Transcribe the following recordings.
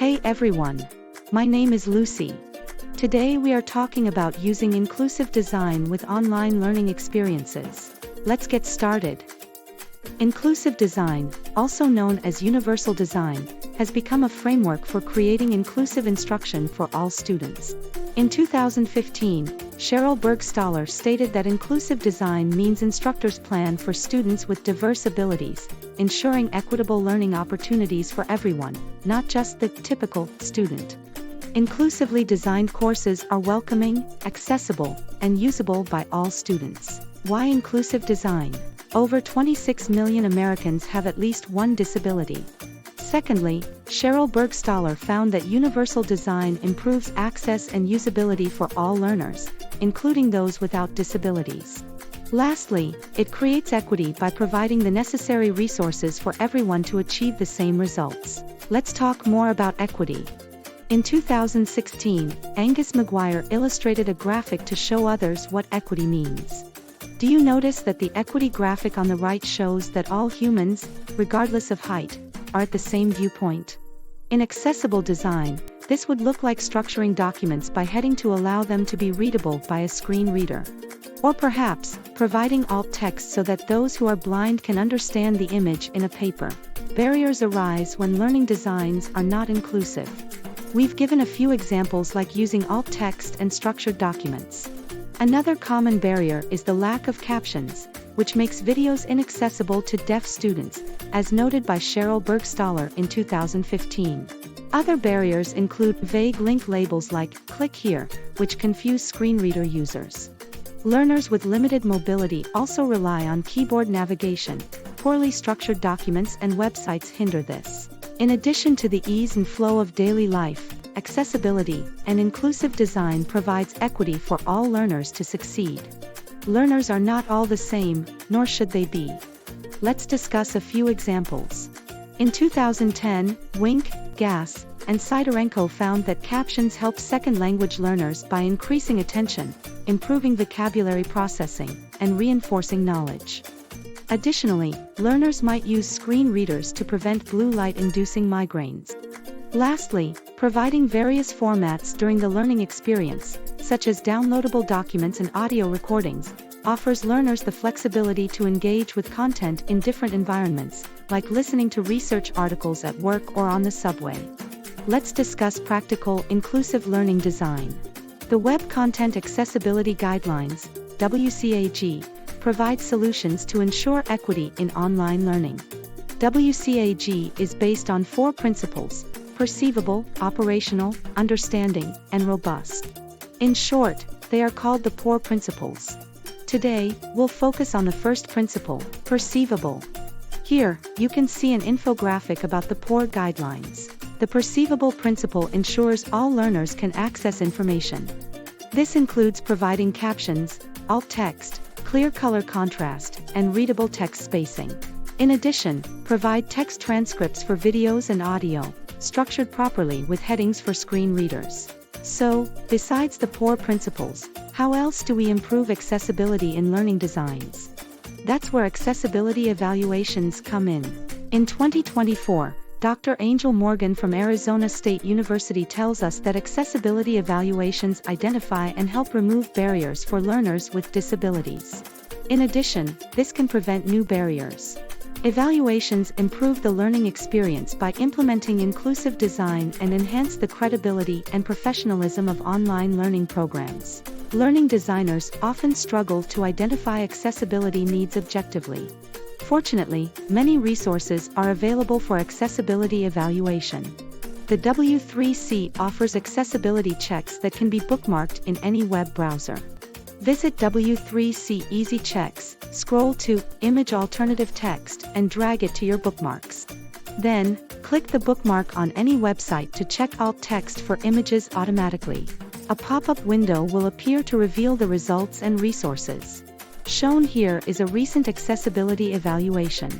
Hey everyone! My name is Lucy. Today we are talking about using inclusive design with online learning experiences. Let's get started. Inclusive design, also known as universal design, has become a framework for creating inclusive instruction for all students. In 2015, Sheryl Burgstahler stated that inclusive design means instructors plan for students with diverse abilities, ensuring equitable learning opportunities for everyone, not just the typical student. Inclusively designed courses are welcoming, accessible, and usable by all students. Why inclusive design? Over 26 million Americans have at least one disability. Secondly, Sheryl Burgstahler found that universal design improves access and usability for all learners, including those without disabilities. Lastly, it creates equity by providing the necessary resources for everyone to achieve the same results. Let's talk more about equity. In 2016, Angus Maguire illustrated a graphic to show others what equity means. Do you notice that the equity graphic on the right shows that all humans, regardless of height, are at the same viewpoint? In accessible design, this would look like structuring documents by heading to allow them to be readable by a screen reader. Or perhaps, providing alt text so that those who are blind can understand the image in a paper. Barriers arise when learning designs are not inclusive. We've given a few examples like using alt text and structured documents. Another common barrier is the lack of captions, which makes videos inaccessible to deaf students, as noted by Sheryl Burgstahler in 2015. Other barriers include vague link labels like "click here," which confuse screen reader users. Learners with limited mobility also rely on keyboard navigation. Poorly structured documents and websites hinder this. In addition to the ease and flow of daily life, accessibility and inclusive design provides equity for all learners to succeed. Learners are not all the same, nor should they be. Let's discuss a few examples. In 2010, Wink, Gass, and Sidorenko found that captions help second language learners by increasing attention, improving vocabulary processing, and reinforcing knowledge. Additionally, learners might use screen readers to prevent blue light-inducing migraines. Lastly, providing various formats during the learning experience, such as downloadable documents and audio recordings, offers learners the flexibility to engage with content in different environments, like listening to research articles at work or on the subway. Let's discuss practical, inclusive learning design. The Web Content Accessibility Guidelines, WCAG, provides solutions to ensure equity in online learning. WCAG is based on 4 principles: perceivable, operational, understanding, and robust. In short, they are called the POUR principles. Today, we'll focus on the first principle, perceivable. Here, you can see an infographic about the POUR guidelines. The perceivable principle ensures all learners can access information. This includes providing captions, alt text, clear color contrast, and readable text spacing. In addition, provide text transcripts for videos and audio, structured properly with headings for screen readers. So, besides the POUR principles, how else do we improve accessibility in learning designs? That's where accessibility evaluations come in. In 2024, Dr. Angel Morgan from Arizona State University tells us that accessibility evaluations identify and help remove barriers for learners with disabilities. In addition, this can prevent new barriers. Evaluations improve the learning experience by implementing inclusive design and enhance the credibility and professionalism of online learning programs. Learning designers often struggle to identify accessibility needs objectively. Fortunately, many resources are available for accessibility evaluation. The W3C offers accessibility checks that can be bookmarked in any web browser. Visit W3C Easy Checks, scroll to Image Alternative Text, and drag it to your bookmarks. Then, click the bookmark on any website to check alt text for images automatically. A pop-up window will appear to reveal the results and resources. Shown here is a recent accessibility evaluation.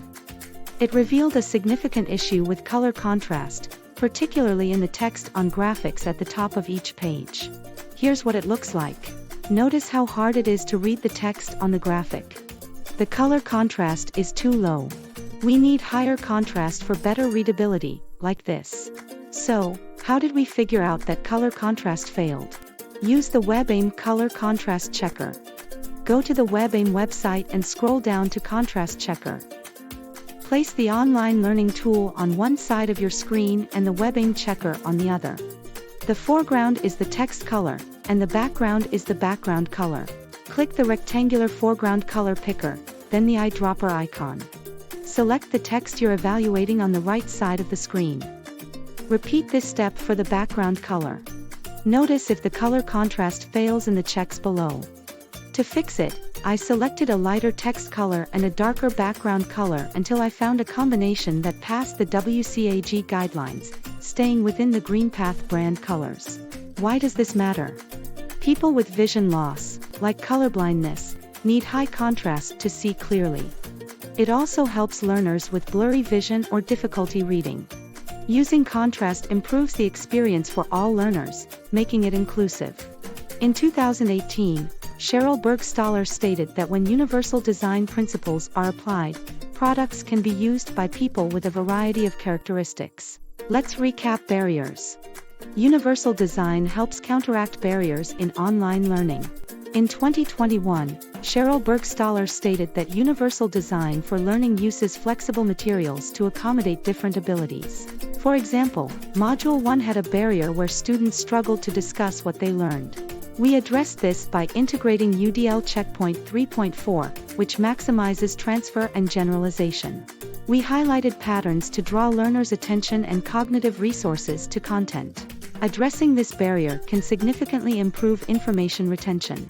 It revealed a significant issue with color contrast, particularly in the text on graphics at the top of each page. Here's what it looks like. Notice how hard it is to read the text on the graphic. The color contrast is too low. We need higher contrast for better readability, like this. So, How did we figure out that color contrast failed? Use the WebAIM Color Contrast Checker. Go to the WebAIM website and scroll down to Contrast Checker. Place the online learning tool on one side of your screen and the WebAIM checker on the other. The foreground is the text color, and the background is the background color. Click the rectangular foreground color picker, then the eyedropper icon. Select the text you're evaluating on the right side of the screen. Repeat this step for the background color. Notice if the color contrast fails in the checks below. To fix it, I selected a lighter text color and a darker background color until I found a combination that passed the WCAG guidelines, staying within the GreenPath brand colors. Why does this matter? People with vision loss, like colorblindness, need high contrast to see clearly. It also helps learners with blurry vision or difficulty reading. Using contrast improves the experience for all learners, making it inclusive. In 2018, Sheryl Burgstahler stated that when universal design principles are applied, products can be used by people with a variety of characteristics. Let's recap barriers. Universal design helps counteract barriers in online learning. In 2021, Sheryl Burgstahler stated that universal design for learning uses flexible materials to accommodate different abilities. For example, Module 1 had a barrier where students struggled to discuss what they learned. We addressed this by integrating UDL Checkpoint 3.4, which maximizes transfer and generalization. We highlighted patterns to draw learners' attention and cognitive resources to content. Addressing this barrier can significantly improve information retention.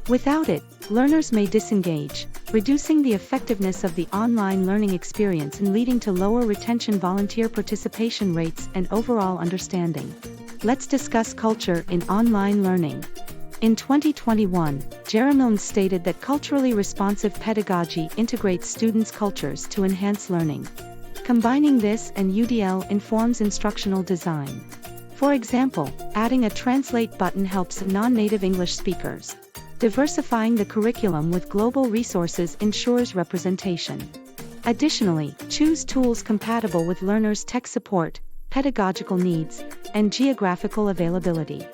Without it, learners may disengage, reducing the effectiveness of the online learning experience and leading to lower retention, volunteer participation rates, and overall understanding. Let's discuss culture in online learning. In 2021, Jeremiln stated that culturally responsive pedagogy integrates students' cultures to enhance learning. Combining this and UDL informs instructional design. For example, adding a translate button helps non-native English speakers. Diversifying the curriculum with global resources ensures representation. Additionally, choose tools compatible with learners' tech support, pedagogical needs, and geographical availability.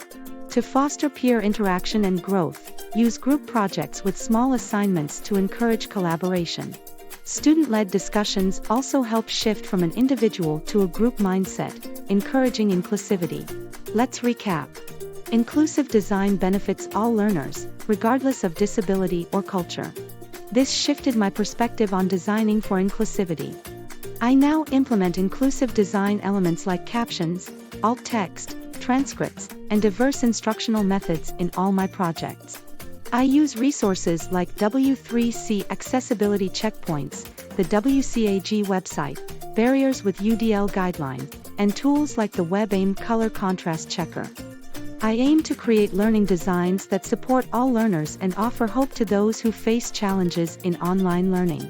To foster peer interaction and growth, use group projects with small assignments to encourage collaboration. Student-led discussions also help shift from an individual to a group mindset, encouraging inclusivity. Let's recap. Inclusive design benefits all learners, regardless of disability or culture. This shifted my perspective on designing for inclusivity. I now implement inclusive design elements like captions, alt text, transcripts, and diverse instructional methods in all my projects. I use resources like W3C accessibility checkpoints, the WCAG website, barriers with UDL guideline, and tools like the WebAIM Color Contrast Checker. I aim to create learning designs that support all learners and offer hope to those who face challenges in online learning.